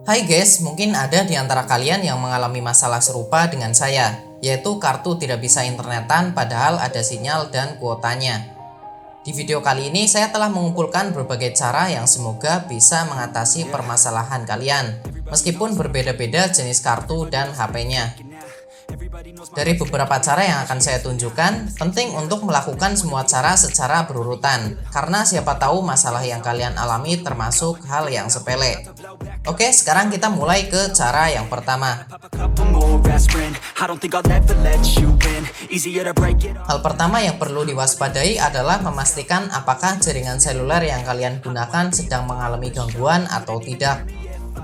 Hai guys, mungkin ada di antara kalian yang mengalami masalah serupa dengan saya, yaitu kartu tidak bisa internetan padahal ada sinyal dan kuotanya. Di video kali ini saya telah mengumpulkan berbagai cara yang semoga bisa mengatasi permasalahan kalian, meskipun berbeda-beda jenis kartu dan HP-nya. Dari beberapa cara yang akan saya tunjukkan, penting untuk melakukan semua cara secara berurutan, karena siapa tahu masalah yang kalian alami termasuk hal yang sepele. Oke, sekarang kita mulai ke cara yang pertama. Hal pertama yang perlu diwaspadai adalah memastikan apakah jaringan seluler yang kalian gunakan sedang mengalami gangguan atau tidak.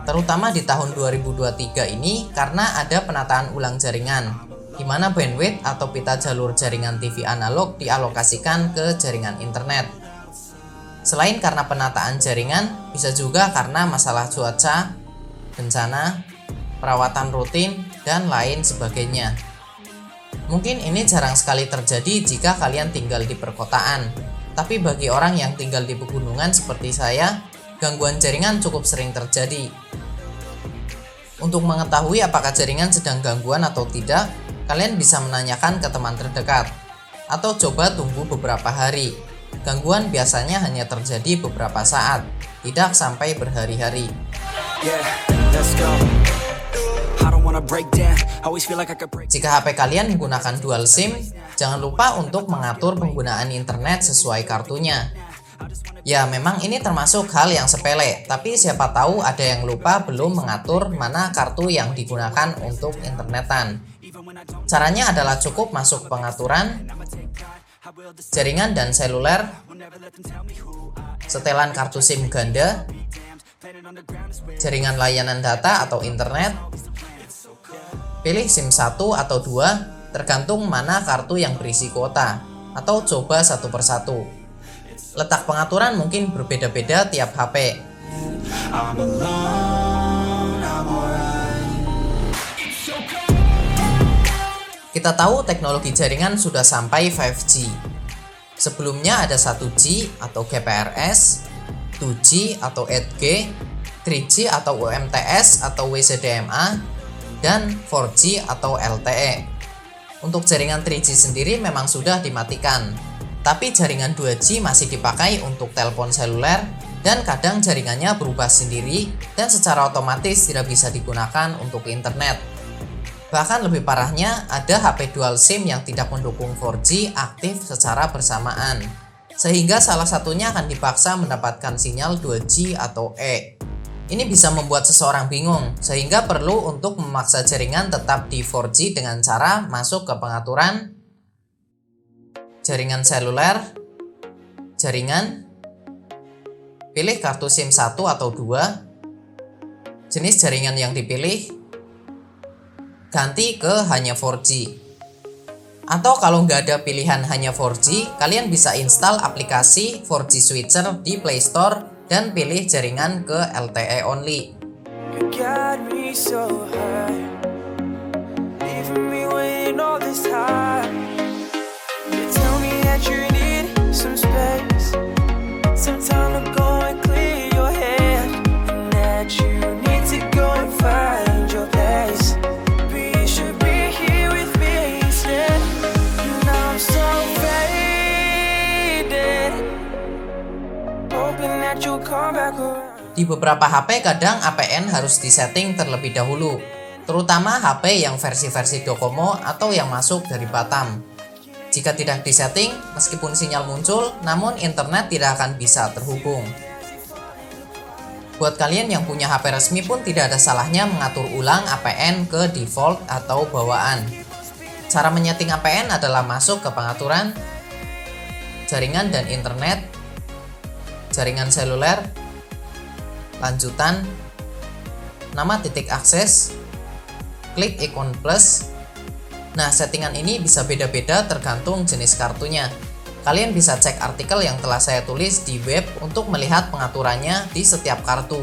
Terutama di tahun 2023 ini karena ada penataan ulang jaringan, di mana bandwidth atau pita jalur jaringan TV analog dialokasikan ke jaringan internet. Selain karena penataan jaringan, bisa juga karena masalah cuaca, bencana, perawatan rutin, dan lain sebagainya. Mungkin ini jarang sekali terjadi jika kalian tinggal di perkotaan, tapi bagi orang yang tinggal di pegunungan seperti saya, gangguan jaringan cukup sering terjadi. Untuk mengetahui apakah jaringan sedang gangguan atau tidak, kalian bisa menanyakan ke teman terdekat, atau coba tunggu beberapa hari. Gangguan biasanya hanya terjadi beberapa saat, tidak sampai berhari-hari. Jika HP kalian menggunakan dual SIM, jangan lupa untuk mengatur penggunaan internet sesuai kartunya. Ya, memang ini termasuk hal yang sepele, tapi siapa tahu ada yang lupa belum mengatur mana kartu yang digunakan untuk internetan. Caranya adalah cukup masuk pengaturan, jaringan dan seluler, setelan kartu SIM ganda, jaringan layanan data atau internet, pilih SIM 1 atau 2 tergantung mana kartu yang berisi kuota, atau coba satu persatu. Letak pengaturan mungkin berbeda-beda tiap HP. Kita tahu teknologi jaringan sudah sampai 5G. Sebelumnya ada 1G atau GPRS, 2G atau 8G, 3G atau UMTS atau WCDMA, dan 4G atau LTE. Untuk jaringan 3G sendiri memang sudah dimatikan, tapi jaringan 2G masih dipakai untuk telepon seluler dan kadang jaringannya berubah sendiri dan secara otomatis tidak bisa digunakan untuk internet. Bahkan lebih parahnya, ada HP dual SIM yang tidak mendukung 4G aktif secara bersamaan, sehingga salah satunya akan dipaksa mendapatkan sinyal 2G atau E. Ini bisa membuat seseorang bingung, sehingga perlu untuk memaksa jaringan tetap di 4G dengan cara masuk ke pengaturan, jaringan seluler, jaringan, pilih kartu SIM 1 atau 2, jenis jaringan yang dipilih, ganti ke hanya 4G. Atau kalau nggak ada pilihan hanya 4G, kalian bisa install aplikasi 4G Switcher di Play Store dan pilih jaringan ke LTE only. Di beberapa HP kadang APN harus disetting terlebih dahulu, terutama HP yang versi-versi Docomo atau yang masuk dari Batam. Jika tidak disetting, meskipun sinyal muncul, namun internet tidak akan bisa terhubung. Buat kalian yang punya HP resmi pun tidak ada salahnya mengatur ulang APN ke default atau bawaan. Cara menyeting APN adalah masuk ke pengaturan, jaringan dan internet, jaringan seluler, lanjutan, nama titik akses, klik ikon plus. Nah, settingan ini bisa beda-beda tergantung jenis kartunya. Kalian bisa cek artikel yang telah saya tulis di web untuk melihat pengaturannya di setiap kartu.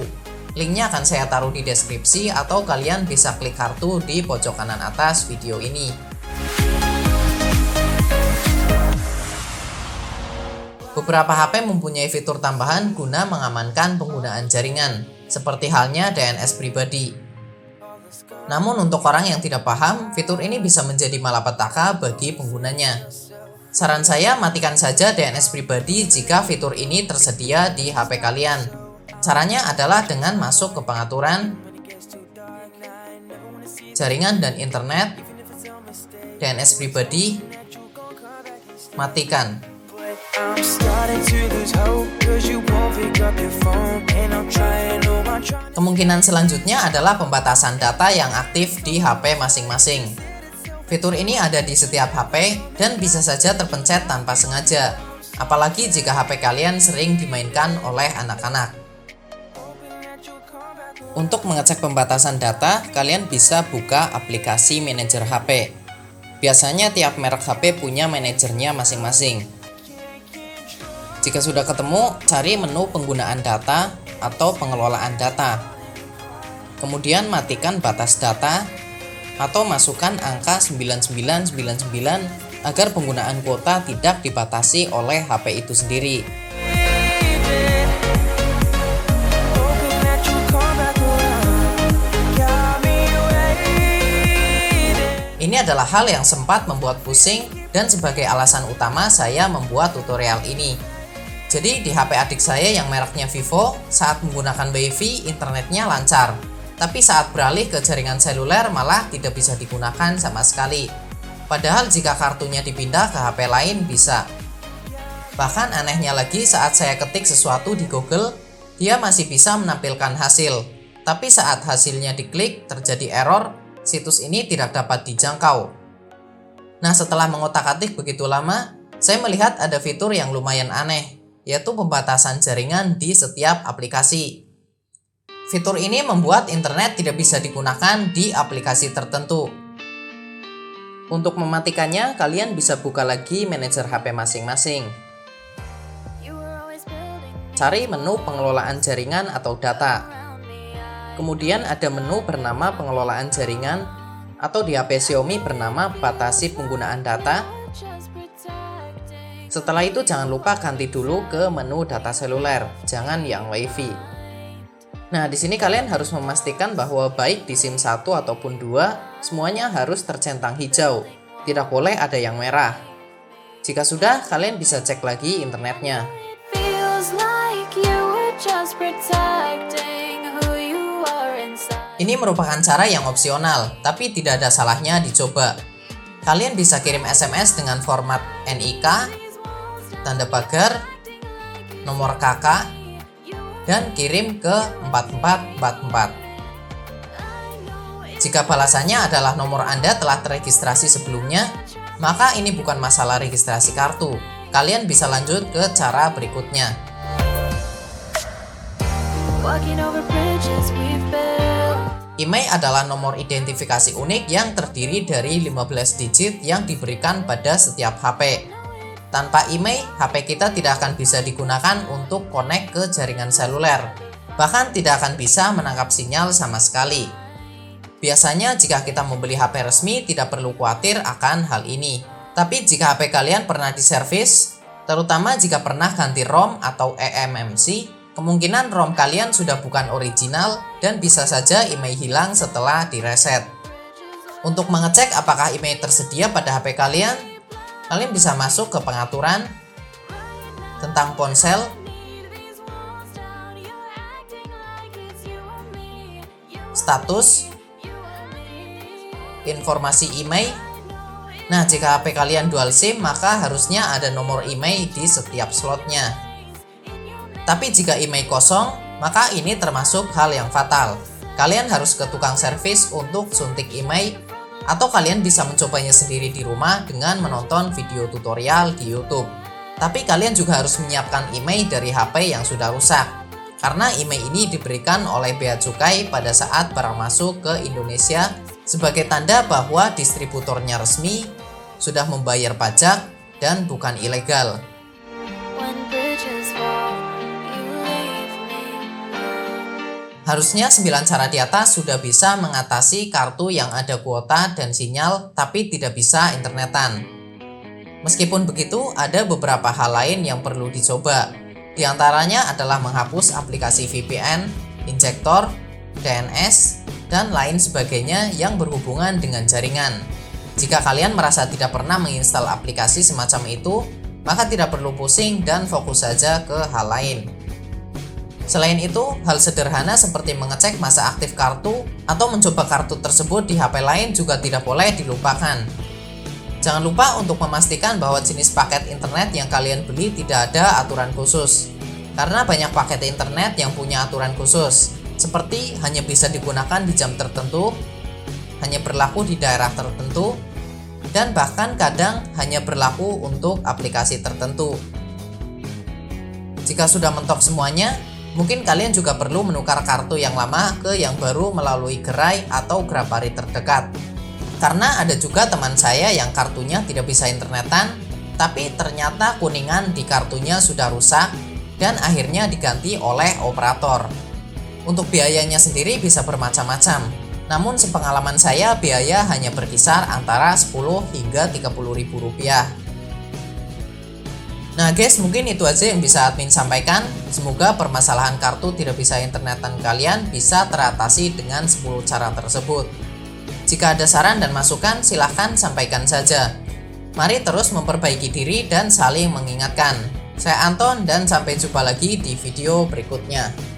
Linknya akan saya taruh di deskripsi atau kalian bisa klik kartu di pojok kanan atas video ini. Beberapa HP mempunyai fitur tambahan guna mengamankan penggunaan jaringan. seperti halnya DNS pribadi. Namun untuk orang yang tidak paham, fitur ini bisa menjadi malapetaka bagi penggunanya. Saran saya, matikan saja DNS pribadi jika fitur ini tersedia di HP kalian. Caranya adalah dengan masuk ke pengaturan, jaringan dan internet, DNS pribadi, matikan. Kemungkinan selanjutnya adalah pembatasan data yang aktif di HP masing-masing. Fitur ini ada di setiap HP dan bisa saja terpencet tanpa sengaja, apalagi jika HP kalian sering dimainkan oleh anak-anak. Untuk mengecek pembatasan data, kalian bisa buka aplikasi manajer HP. Biasanya tiap merek HP punya manajernya masing-masing. Jika sudah ketemu, cari menu penggunaan data atau pengelolaan data. Kemudian matikan batas data atau masukkan angka 9999 agar penggunaan kuota tidak dibatasi oleh HP itu sendiri. Ini adalah hal yang sempat membuat pusing dan sebagai alasan utama saya membuat tutorial ini. Jadi di HP adik saya yang mereknya Vivo, saat menggunakan WiFi internetnya lancar. Tapi saat beralih ke jaringan seluler malah tidak bisa digunakan sama sekali. Padahal jika kartunya dipindah ke HP lain bisa. Bahkan anehnya lagi saat saya ketik sesuatu di Google, dia masih bisa menampilkan hasil. Tapi saat hasilnya diklik terjadi error, situs ini tidak dapat dijangkau. Nah, setelah mengotak-atik begitu lama, saya melihat ada fitur yang lumayan aneh, yaitu pembatasan jaringan di setiap aplikasi. Fitur ini membuat internet tidak bisa digunakan di aplikasi tertentu. Untuk mematikannya, kalian bisa buka lagi manajer HP masing-masing. Cari menu pengelolaan jaringan atau data. Kemudian ada menu bernama pengelolaan jaringan atau di HP Xiaomi bernama batasi penggunaan data. Setelah itu jangan lupa ganti dulu ke menu data seluler, jangan yang WiFi. Nah, di sini kalian harus memastikan bahwa baik di SIM 1 ataupun 2, semuanya harus tercentang hijau. Tidak boleh ada yang merah. Jika sudah, kalian bisa cek lagi internetnya. Ini merupakan cara yang opsional, tapi tidak ada salahnya dicoba. Kalian bisa kirim SMS dengan format NIK, tanda pagar, nomor kakak, dan kirim ke 4444. Jika balasannya adalah nomor Anda telah teregistrasi sebelumnya, maka ini bukan masalah registrasi kartu. Kalian bisa lanjut ke cara berikutnya. IMEI adalah nomor identifikasi unik yang terdiri dari 15 digit yang diberikan pada setiap HP. Tanpa IMEI, HP kita tidak akan bisa digunakan untuk connect ke jaringan seluler. Bahkan tidak akan bisa menangkap sinyal sama sekali. Biasanya jika kita membeli HP resmi tidak perlu khawatir akan hal ini. Tapi jika HP kalian pernah diservis, terutama jika pernah ganti ROM atau eMMC, kemungkinan ROM kalian sudah bukan original dan bisa saja IMEI hilang setelah direset. Untuk mengecek apakah IMEI tersedia pada HP kalian bisa masuk ke pengaturan, tentang ponsel, status, informasi IMEI. Nah, jika HP kalian dual SIM, maka harusnya ada nomor IMEI di setiap slotnya. Tapi jika IMEI kosong, maka ini termasuk hal yang fatal. Kalian harus ke tukang servis untuk suntik IMEI, atau kalian bisa mencobanya sendiri di rumah dengan menonton video tutorial di YouTube. Tapi kalian juga harus menyiapkan IMEI dari HP yang sudah rusak, karena IMEI ini diberikan oleh Bea Cukai pada saat barang masuk ke Indonesia sebagai tanda bahwa distributornya resmi, sudah membayar pajak, dan bukan ilegal. Harusnya 9 cara di atas sudah bisa mengatasi kartu yang ada kuota dan sinyal tapi tidak bisa internetan. Meskipun begitu, ada beberapa hal lain yang perlu dicoba. Di antaranya adalah menghapus aplikasi VPN, injektor, DNS, dan lain sebagainya yang berhubungan dengan jaringan. Jika kalian merasa tidak pernah menginstal aplikasi semacam itu, maka tidak perlu pusing dan fokus saja ke hal lain. Selain itu, hal sederhana seperti mengecek masa aktif kartu atau mencoba kartu tersebut di HP lain juga tidak boleh dilupakan. Jangan lupa untuk memastikan bahwa jenis paket internet yang kalian beli tidak ada aturan khusus. Karena banyak paket internet yang punya aturan khusus, seperti hanya bisa digunakan di jam tertentu, hanya berlaku di daerah tertentu, dan bahkan kadang hanya berlaku untuk aplikasi tertentu. Jika sudah mentok semuanya, mungkin kalian juga perlu menukar kartu yang lama ke yang baru melalui gerai atau Grabari terdekat. Karena ada juga teman saya yang kartunya tidak bisa internetan, tapi ternyata kuningan di kartunya sudah rusak dan akhirnya diganti oleh operator. Untuk biayanya sendiri bisa bermacam-macam, namun sepengalaman saya biaya hanya berkisar antara 10 hingga 30 ribu rupiah. Nah guys, mungkin itu aja yang bisa admin sampaikan. Semoga permasalahan kartu tidak bisa internetan kalian bisa teratasi dengan 10 cara tersebut. Jika ada saran dan masukan, silahkan sampaikan saja. Mari terus memperbaiki diri dan saling mengingatkan. Saya Anton dan sampai jumpa lagi di video berikutnya.